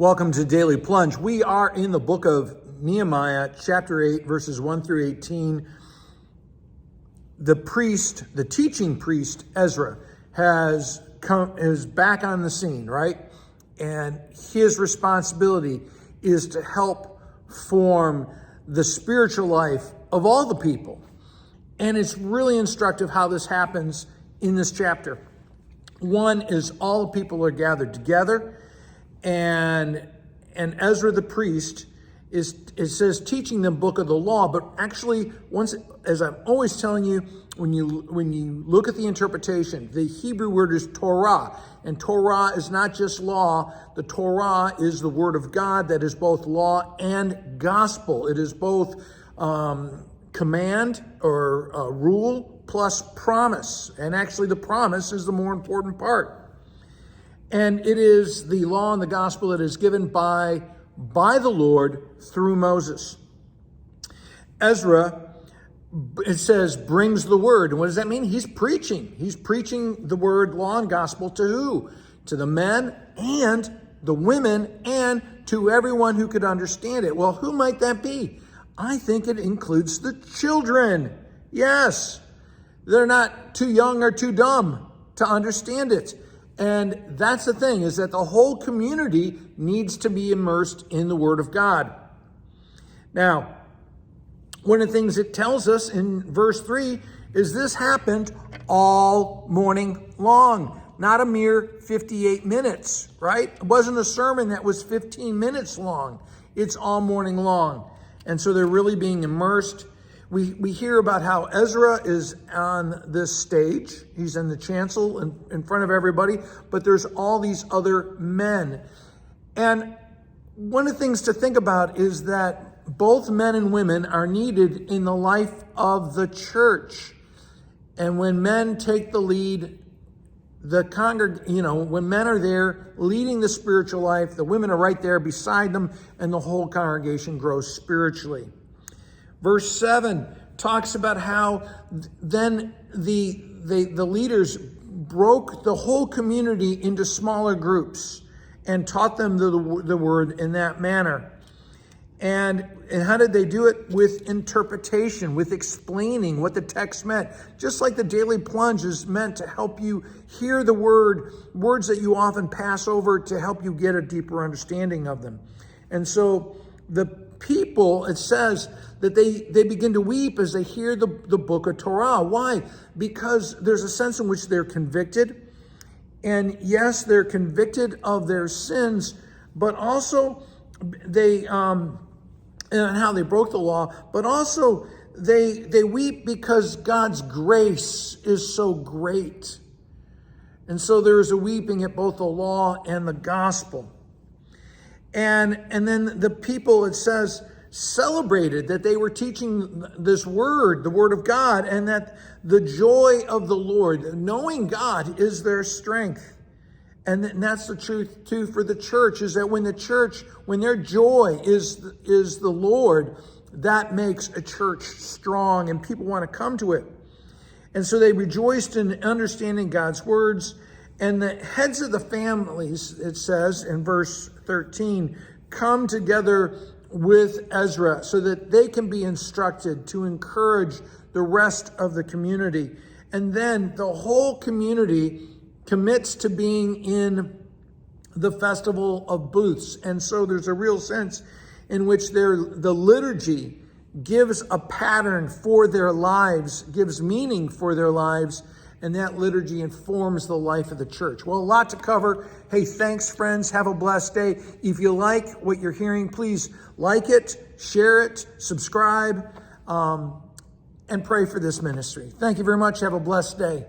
Welcome to Daily Plunge. We are in the book of Nehemiah, chapter 8, verses 1 through 18. The teaching priest, Ezra, is back on the scene, right? And his responsibility is to help form the spiritual life of all the people. And it's really instructive how this happens in this chapter. One is all the people are gathered together, and Ezra the priest it says teaching them book of the law, but actually as I'm always telling you, when you look at the interpretation, the Hebrew word is Torah, and Torah is not just law. The Torah is the word of God that is both law and gospel. It is both command or rule plus promise, and actually the promise is the more important part. And it is the law and the gospel that is given by the Lord through Moses. Ezra, it says, brings the word. And what does that mean? He's preaching. He's preaching the word, law, and gospel to who? To the men and the women and to everyone who could understand it. Well, who might that be? I think it includes the children. Yes, they're not too young or too dumb to understand it. And that's the thing, is that the whole community needs to be immersed in the Word of God. Now, one of the things it tells us in verse 3 is this happened all morning long, not a mere 58 minutes, right? It wasn't a sermon that was 15 minutes long. It's all morning long. And so they're really being immersed. We hear about how Ezra is on this stage. He's in the chancel in front of everybody, but there's all these other men. And one of the things to think about is that both men and women are needed in the life of the church. And when men take the lead, when men are there leading the spiritual life, the women are right there beside them, and the whole congregation grows spiritually. Verse 7 talks about how then the leaders broke the whole community into smaller groups and taught them the word in that manner. And how did they do it? With interpretation, with explaining what the text meant. Just like the Daily Plunge is meant to help you hear the words that you often pass over to help you get a deeper understanding of them. And so the people, it says that they begin to weep as they hear the book of Torah. Why? Because there's a sense in which they're convicted. And yes, they're convicted of their sins, but also and how they broke the law, but also they weep because God's grace is so great. And so there is a weeping at both the law and the gospel. And then the people, it says, celebrated that they were teaching this word, the word of God, and that the joy of the Lord, knowing God, is their strength. And that's the truth, too, for the church, is that when their joy is the Lord, that makes a church strong and people want to come to it. And so they rejoiced in understanding God's words. And the heads of the families, it says in verse 13, come together with Ezra so that they can be instructed to encourage the rest of the community. And then the whole community commits to being in the festival of booths. And so there's a real sense in which the liturgy gives a pattern for their lives, gives meaning for their lives, and that liturgy informs the life of the church. Well, a lot to cover. Hey, thanks, friends. Have a blessed day. If you like what you're hearing, please like it, share it, subscribe, and pray for this ministry. Thank you very much. Have a blessed day.